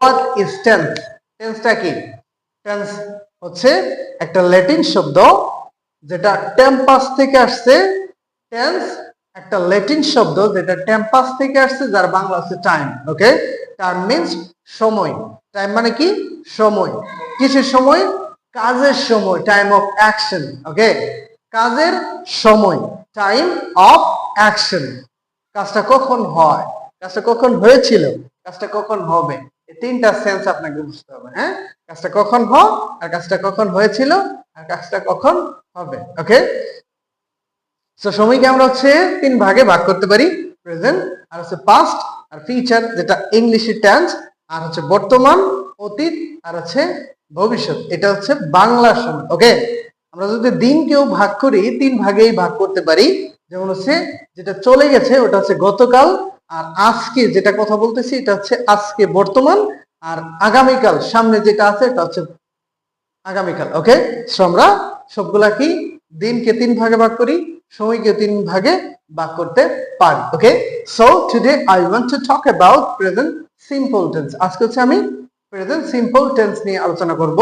What is tense? টেন্সটা কি? Tense হচ্ছে একটা ল্যাটিন শব্দ যেটা টেম্পাস থেকে আসছে। টেন্স একটা ল্যাটিন শব্দ যেটা টেম্পাস থেকে আসছে, যার বাংলা হচ্ছে টাইম। ওকে, টাইম মিন্স সময়। টাইম মানে কি? সময়। কিসের সময়? কাজের সময়, টাইম অফ অ্যাকশন। ওকে, কাজের সময়, টাইম অফ অ্যাকশন। কাজটা কখন হয়, কাজটা কখন হয়েছিল, কাজটা কখন হবে, এই তিনটা সেন্স আপনাকে বুঝতে হবে। হ্যাঁ, কাজটা কখন হয়, আর কাজটা কখন হয়েছিল, আর কাজটা কখন হবে। ওকে, সো সময়কে আমরা হচ্ছে তিন ভাগে ভাগ করতে পারি, প্রেজেন্ট, আর হচ্ছে পাস্ট, আর ফিউচার যেটা ইংলিশে টেন্স, আর হচ্ছে বর্তমান, অতীত, আর হচ্ছে ভবিষ্যৎ, এটা হচ্ছে বাংলা সময়। ওকে, আমরা যদি দিনকেও ভাগ করি তিন ভাগেই ভাগ করতে পারি। যেমন হচ্ছে যেটা চলে গেছে ওটা হচ্ছে গতকাল, আর আজকে যেটা কথা বলতেছি এটা হচ্ছে আজকে বর্তমান, আর আগামীকাল সামনে যেটা আছে এটা হচ্ছে আগামীকাল। ওকে, সো আমরা সবগুলা কি দিনকে তিন ভাগে ভাগ করি, সময়কে তিন ভাগে ভাগ করতে পারি। Okay, so today I want to talk about present simple tense. আজকে হচ্ছে আমি প্রেজেন্ট সিম্পল টেন্স নিয়ে আলোচনা করব,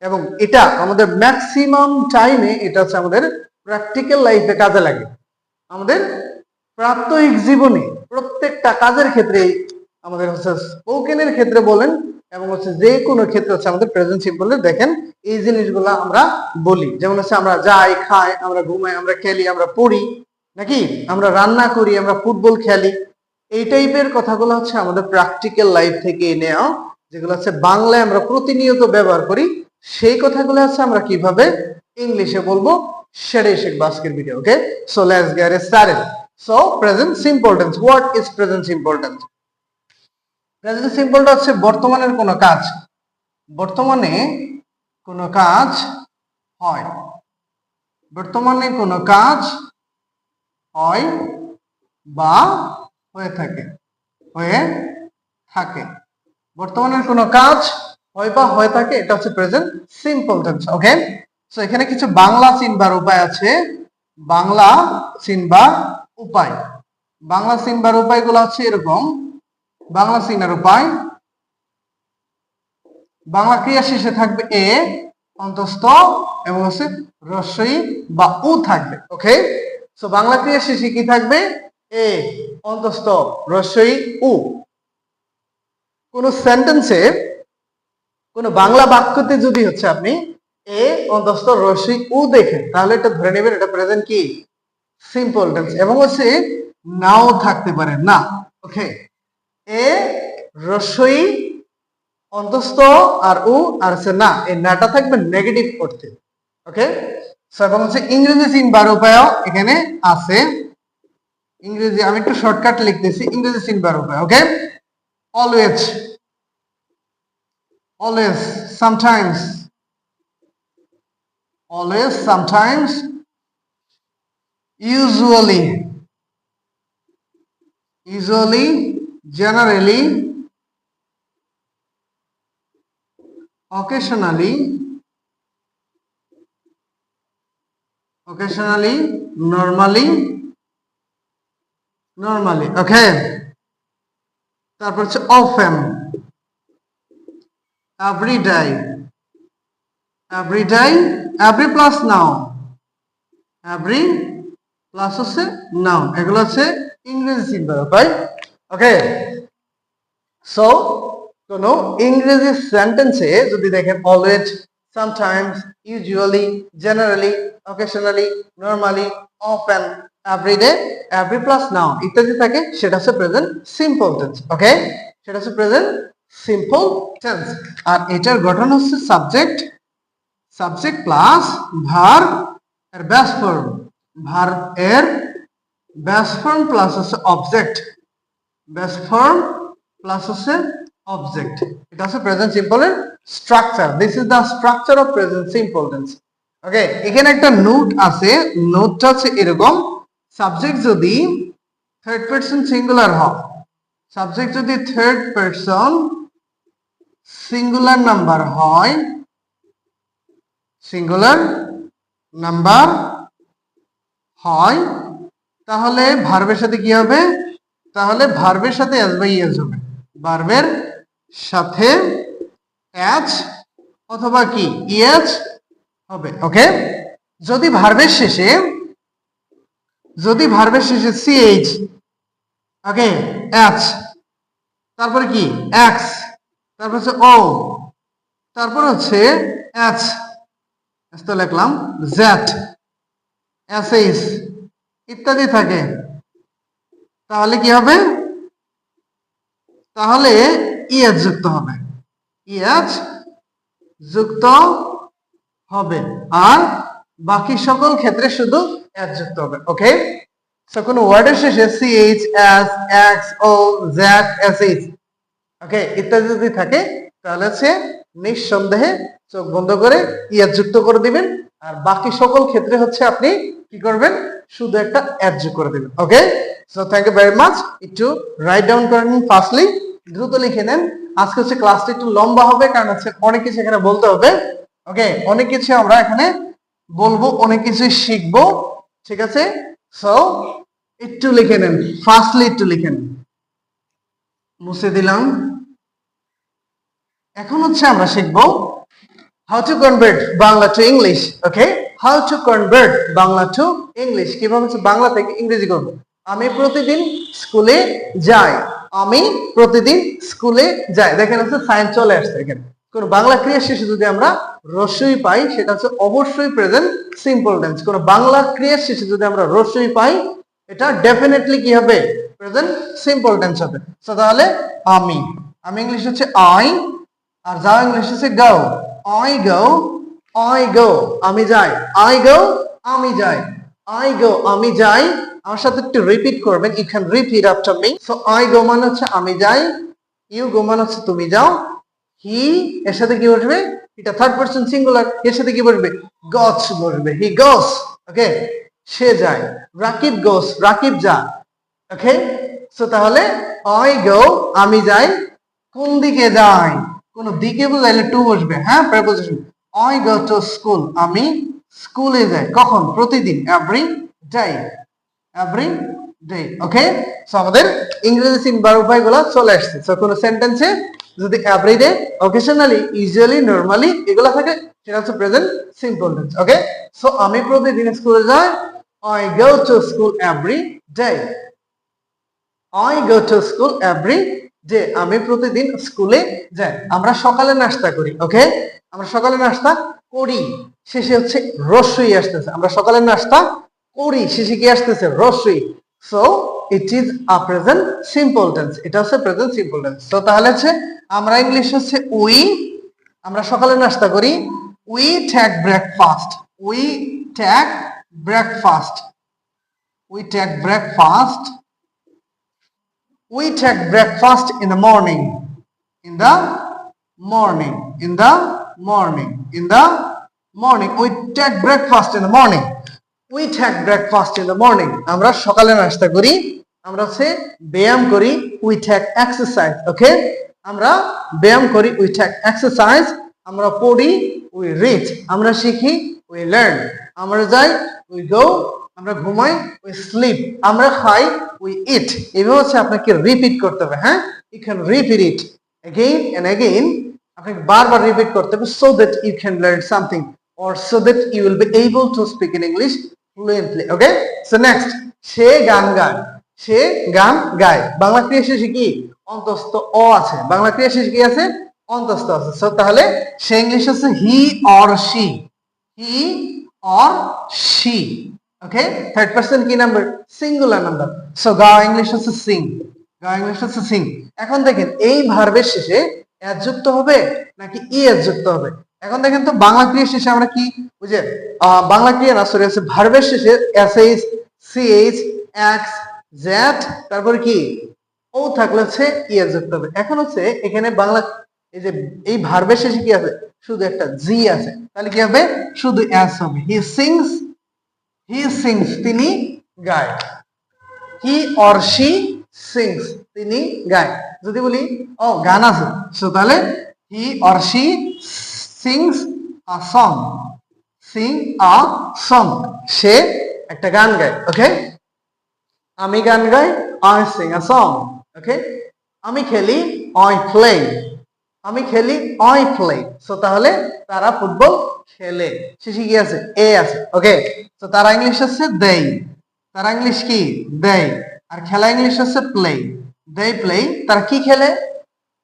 এবং এটা আমাদের ম্যাক্সিমাম টাইমে এটা হচ্ছে আমাদের প্র্যাকটিক্যাল লাইফে কাজে লাগে। আমাদের প্রাত্যহিক জীবনে প্রত্যেকটা কাজের ক্ষেত্রে, আমাদের হচ্ছে স্পোকেনের ক্ষেত্রে বলেন এবং হচ্ছে যে কোনো ক্ষেত্রে হচ্ছে আমাদের প্রেজেন্ট সিম্পলে দেখেন এই জিনিসগুলো আমরা বলি। যেমন হচ্ছে আমরা যাই, খাই, আমরা ঘুমাই, আমরা খেলি, আমরা পড়ি, নাকি আমরা রান্না করি, আমরা ফুটবল খেলি, এই টাইপের কথাগুলো হচ্ছে আমাদের প্র্যাকটিক্যাল লাইফ থেকে নেওয়া, যেগুলো হচ্ছে বাংলায় আমরা প্রতিনিয়ত ব্যবহার করি। সেই কথাগুলো হচ্ছে আমরা কিভাবে ইংলিশে বলবো সেটাই শিখবো আজকের video. Okay, so let's get started. So present simple tense, what is present simple tense? Present সিম্পলটা হচ্ছে বর্তমানের কোনো কাজ, বর্তমানে কোনো কাজ হয়, বর্তমানে কোনো কাজ হয় বা হয়ে থাকে, হয়ে থাকে, বর্তমানের কোনো কাজ হয় বা হয়ে থাকে, এটা হচ্ছে প্রেজেন্ট সিম্পল টেন্স। ওকে, সো এখানে কিছু বাংলা চিনবার উপায় আছে। বাংলা চিনবার উপায়, বাংলা চিনবার উপায়গুলো হচ্ছে এরকম। বাংলা চিনার উপায়, বাংলা ক্রিয়া শেষে থাকবে এ অন্তস্থ এবং হচ্ছে রস্বই বা উ থাকবে। ওকে, সো বাংলা ক্রিয়া শেষে কি থাকবে? এ অন্তস্থ রস্বই উ। কোন সেন্টেন্সে, কোন বাংলা বাক্যতে যদি হচ্ছে আপনি এ অন্তস্থ রস্বই উ দেখেন, তাহলে এটা ধরে নেবেন এটা প্রেজেন্ট কি সিম্পল টেন্স, এবং হচ্ছে নাও থাকতে পারে না। ওকে, এ রস্বই অন্তস্থ আর উ আর হচ্ছে না, এই নাটা থাকবে নেগেটিভ করতে। ওকে, সো এবং হচ্ছে ইংরেজি চিনবার উপায় এখানে আছে। ইংরেজি আমি একটু শর্টকাট লিখতেছি, ইংরেজি চিনবার উপায়। Okay, always, always, sometimes, always, sometimes, usually, usually, generally, occasionally, occasionally, normally, normally. Okay, তারপর হচ্ছে often, every day, every day, every plus noun, every plus হচ্ছে noun, এগুলো হচ্ছে ইংরেজি চিনবার উপায়। ওকে, সো কোন ইংরেজি সেন্টেন্সে যদি দেখেন always, sometimes, usually, generally, occasionally, normally, often, everyday, every plus noun ইত্যাদি থাকে, সেটা হচ্ছে প্রেজেন্ট সিম্পল টেন্স। ওকে, সেটা হচ্ছে প্রেজেন্ট সিম্পল টেন্স। আর এটার গঠন হচ্ছে সাবজেক্ট, সাবজেক্ট প্লাস ভার্ব এর বেস ফর্ম, ভার্ব এর বেস ফর্ম প্লাস হচ্ছে অবজেক্ট, বেস ফর্ম প্লাস হচ্ছে অবজেক্ট, এটা হচ্ছে প্রেজেন্ট সিম্পল এর structure. This is the structure of present simple tense. Okay, এখানে একটা নোট আছে, নোটটা হচ্ছে এরকম। সাবজেক্ট যদি থার্ড পারসন সিঙ্গুলার হয়, সাবজেক্ট যদি থার্ড পারসন সিঙ্গুলার নাম্বার হয়, সিঙ্গুলার নাম্বার হয়, তাহলে ভার্বের সাথে কি হবে? তাহলে ভার্বের সাথে এস বাই এস হবে, ভার্বের সাথে এচ অথবা কি ইএচ হবে। ওকে, যদি ভার্বের শেষে সিএইচ, ওকে, এচ, তারপরে কি এক্স, তারপর হচ্ছে ও, তারপর হচ্ছে এচ, তো লিখলাম জেড, এসএইচ ইত্যাদি থাকে, তাহলে কি হবে? তাহলে ইএচ যুক্ত হবে, ইএচ যুক্ত হবে, আর বাকি সকল ক্ষেত্রে শুধু এচ যুক্ত হবে। ওকে, সো কোন ওয়ার্ডের শেষে সিএইচ, এস, এক্স, ও, জেড, এসএইচ, ওকে ইত্যাদি যদি থাকে তাহলে হচ্ছে নিঃসন্দেহে চোখ বন্ধ করে ইএচ যুক্ত করে দিবেন, আর বাকি সকল ক্ষেত্রে হচ্ছে আপনি কি করবেন? শুধু একটা এচ যোগ করে দিবেন। Okay, so thank you very much. একটু রাইট ডাউন করে নিন ফার্স্টলি, দ্রুত লিখে নেন। আজকে হচ্ছে ক্লাসটা একটু লম্বা হবে, কারণ হচ্ছে অনেক কিছু এখানে বলতে হবে। ওকে, অনেক কিছু আমরা এখানে বলবো, অনেক কিছু শিখবো, ঠিক আছে? সো একটু লিখে নেন, ফার্স্টলি একটু লিখে নেন, মুছে দিলাম। এখন হচ্ছে আমরা শিখবো how to convert Bangla to English. Okay, how to convert Bangla to English, কিভাবে হচ্ছে বাংলা থেকে ইংরেজি করব। আমি প্রতিদিন স্কুলে যাই, আমি প্রতিদিন স্কুলে যাই, দেখেন হচ্ছে সাইন চলে আসছে এখানে। কোন বাংলা ক্রিয়া শেষে যদি আমরা রস্যই পাই সেটা হচ্ছে অবশ্যই প্রেজেন্ট সিম্পল টেন্স। কোন বাংলা ক্রিয়া শেষে যদি আমরা রস্যই পাই এটা ডেফিনেটলি কি হবে? প্রেজেন্ট সিম্পল টেন্স হবে। সো তাহলে আমি ইংলিশ হচ্ছে আই, আর যাও ইংলিশ হচ্ছে গো। I go, আমি যাই। I go, আমি যাই। I go, আমি যাই। আমার সাথে একটু রিপিট করবেন, you can repeat after me. So I go মানে হচ্ছে আমি যাই, you go মানে হচ্ছে তুমি যাও, he এর সাথে কি বসবে? এটা থার্ড পারসন সিঙ্গুলার, এর সাথে কি বসবে? goes বসবে, he goes. ওকে, সে যায়। রাকিব goes, রাকিব যায়। ওকে, সো তাহলে I go, আমি যাই। কোন দিকে যাই? কোন দিকে বুঝাইলে টু বসবে, হ্যাঁ, preposition. I go to school, আমি স্কুলে যাই। কখন? প্রতিদিন, এভরি ডে, এভরি ডে। ওকে, সো আমাদের ইংরেজি সিম্বল উপায়গুলো চলে আসছে। সো কোন সেন্টেন্সে যদি every day, occasionally, usually, normally এগুলো থাকে সেটা হচ্ছে প্রেজেন্ট সিম্পল টেন্স। ওকে, সো আমি প্রতিদিন স্কুলে যাই, I go to school every day. I go to school every day. আমি প্রতিদিন স্কুলে যাই। আমরা সকালে নাস্তা করি। ওকে, আমরা সকালে নাস্তা করি, শেষে হচ্ছে রস্যই আসতেছে। আমরা সকালে নাস্তা করি, শেষে কি আসতেছে? রস্যই। So it is a present simple tense, এটা হচ্ছে প্রেজেন্ট সিম্পল টেন্স। সো তাহলে হচ্ছে আমরা ইংলিশ হচ্ছে উই, আমরা সকালে নাস্তা করি, we take breakfast, we take breakfast, we take breakfast, we take breakfast in the morning, in the morning, in the morning, in the morning, we take breakfast in the morning, we take breakfast in the morning. আমরা সকালে নাস্তা করি, আমরা হচ্ছে ব্যায়াম করি, we take exercise. ওকে, আমরা ব্যায়াম করি, we take exercise. আমরা পড়ি, we read. আমরা শিখি, we learn. আমরা যাই, we go. আমরা ঘুমাই, we sleep. আমরা খাই, we eat. এভাবে হচ্ছে আপনাকে রিপিট করতে হবে, হ্যাঁ, you can repeat it again and again. আপনাকে বারবার রিপিট করতে হবে so that you can learn something or so that you will be able to speak in English fluently. Okay, so next, সে গান গায়, সে গান গায়। বাংলা ক্রিয়া শেষে কি? অন্তস্থ অ আছে। বাংলা ক্রিয়া শেষে কি আছে? অন্তস্থ আছে। সো তাহলে সে ইংলিশ হচ্ছে he or she, he or she. Okay, third person কি নাম্বার? Singular number. সো গা ইংলিশ হচ্ছে সিং, গা ইংলিশ হচ্ছে সিং। এখন দেখেন এই ভার্বের শেষে এস যুক্ত হবে নাকি ইএস যুক্ত হবে? এখন দেখেন তো বাংলা ক্রিয়া শেষে আমরা কি বুঝে, বাংলা ক্রিয়া না, সরি, আছে ভার্বের শেষে এসএইচ, সিএইচ, এক্স, জেড, তারপর কি ও থাকলে হচ্ছে ইএস যুক্ত হবে। এখন হচ্ছে এখানে বাংলা এই যে এই ভার্বের শেষে কি আছে? শুধু একটা জি আছে, তাহলে কি হবে? শুধু এস হবে। হি সিংস, he sings, তিনি গায়। he or she sings, তিনি গায়। যদি বলি ও গান আছে, সো তাহলে he or she sings a song, sing a song, সে একটা গান গায়। ওকে, আমি গান গাই, I sing a song. ওকে, আমি খেলি, I play, আমি খেলি, আই প্লে। সো তাহলে তারা ফুটবল খেলে। সে শিখে আছে, এ আছে। ওকে, তো তারা ইংলিশ হচ্ছে দেই। তারা ইংলিশ কি? দেই। আর খেলা ইংলিশ হচ্ছে প্লে। দে প্লে। তারা কি খেলে?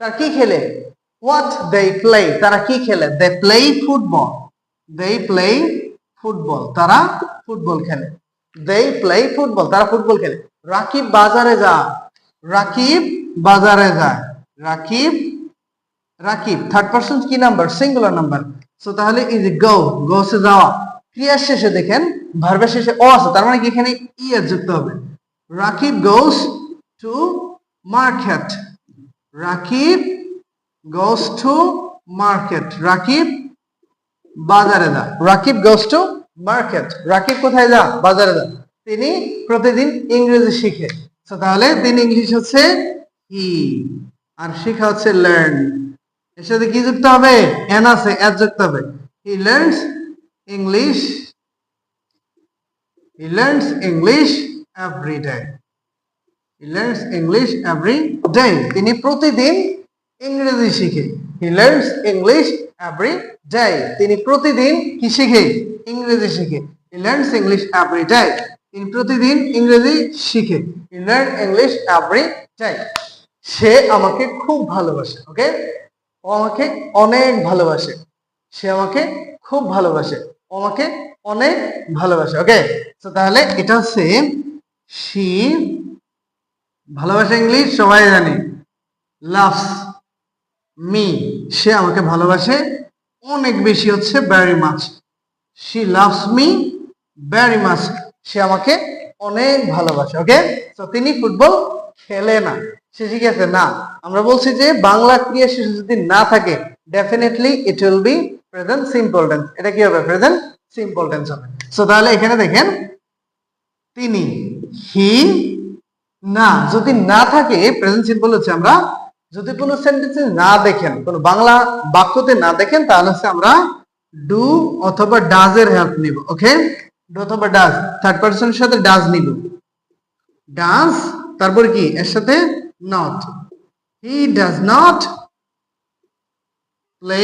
তারা কি খেলে? What they play. তারা কি খেলে? They play football. They play football. তারা ফুটবল খেলে। They play football. তারা ফুটবল খেলে। রাকিব বাজারে যা। রাকিব বাজারে যায়। রাকিব, রাকিব থার্ড পারসন কি নাম্বার? Singular number. সো তাহলে ইজ গো, গো সে যাওয়া। ক্রিয়ার শেষে দেখেন ভার্বের শেষে ও আছে, তার মানে কি এখানে ই এর যুক্ত হবে। Rakib goes to market. Rakib goes to market. Rakib বাজারে যা। Rakib goes to market. Rakib কোথায় যা? বাজারে যা। তিনি প্রতিদিন ইংরেজি শিখে। সো তাহলে তিনি ইংলিশ হচ্ছে হি, আর শিখা হচ্ছে লার্ন। এর সাথে কি যুক্ত হবে? এন আছে, এর যুক্ত হবে। He learns English, he learns English every day. He learns English every day. তিনি প্রতিদিন ইংরেজি শিখে। He learns English every day. তিনি প্রতিদিন কি শিখে? ইংরেজি শিখে। He learns English every day. তিনি প্রতিদিন ইংরেজি শিখে। He learn English every day. সে আমাকে খুব ভালোবাসে। ওকে, ও আমাকে অনেক ভালোবাসে। সে আমাকে খুব ভালোবাসে। ও আমাকে অনেক ভালোবাসে। ওকে, তো তাহলে এটা হচ্ছে সি। ভালোবাসা ইংলিশ সবাই জানে, লাভস মি। সে আমাকে ভালোবাসে অনেক বেশি হচ্ছে very much. She loves me very much. সে আমাকে অনেক ভালোবাসে। ওকে, তো তিনি ফুটবল খেলে না। সে ঠিক আছে না। আমরা বলছি যে বাংলা ক্রিয়া শেষে যদি না থাকে definitely it will be present simple tense. এটা কি হবে? প্রেজেন্ট সিম্পল টেন্স হবে। সো তাহলে এখানে দেখেন তিনি, হি, না। যদি না থাকে প্রেজেন্ট সিম্পল হচ্ছে আমরা যদি কোনো সেন্টেন্সে না দেখেন, কোনো বাংলা বাক্যতে না দেখেন, তাহলে হচ্ছে আমরা ডু অথবা ডাজ এর হেল্প নিব। ওকে, ডু অথবা ডাজ, থার্ড পারসনের সাথে ডাজ নিব। ডাজ, তারপর কি এর সাথে? Not. He does not play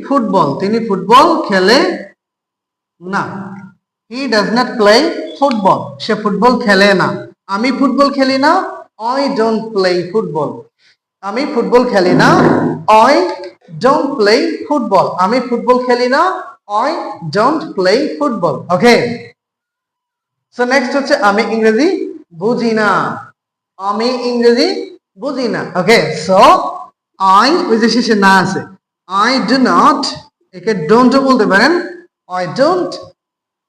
football. তিনি ফুটবল খেলে না। He does not play football. Say football খেলে না। আমি ফুটবল খেলি না। I don't play football. আমি ফুটবল খেলি না। I don't play football. আমি ফুটবল খেলি না। I don't play football. Okay, so next হচ্ছে আমি ইংরেজি বুঝি না। আমি ইংরেজি বুঝি না। ওকে, সো আই ওই যে শেষে না আছে, আই ডু নট, একে ডোন্ট বলতে পারেন। I don't,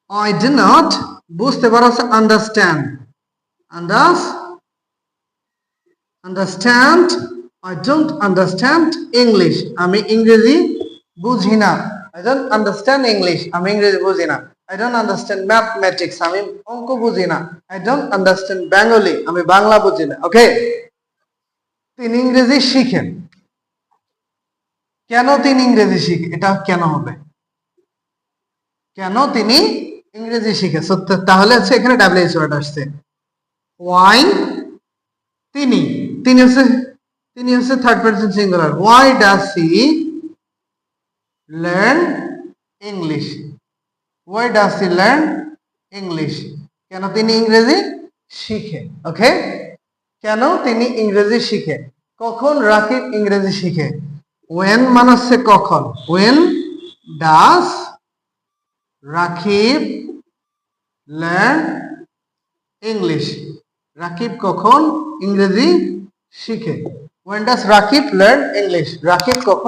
I do not, বুঝতে পারো হচ্ছে understand. Understand, I don't understand English. আমি ইংরেজি বুঝি না। I don't understand English. আমি ইংরেজি বুঝি না। I don't understand mathematics. আমি অঙ্ক বুঝি না। I don't understand Bengali. আমি বাংলা বুঝি না। ওকে, তিনি ইংরেজি শিখেন। কেন তিনি ইংরেজি শিখে? এটা কেন হবে? কেন তিনি ইংরেজি শিখে? তাহলে হচ্ছে এখানে ডাব্লিউএইচ ওয়ার্ড আসছে। ওয়াই, তিনি, তিনি হচ্ছে third person singular. Why does he learn English? Why does he learn English? কেন তিনি ইংরেজি শিখে? ওকে, কেন তিনি ইংরেজি শিখে? কখন রাকিব ইংরেজি শিখে? when মানে হচ্ছে কখন। when does Rakib learn English? Rakib কখন ইংরেজি শিখে? when does Rakib learn English? Rakib কখন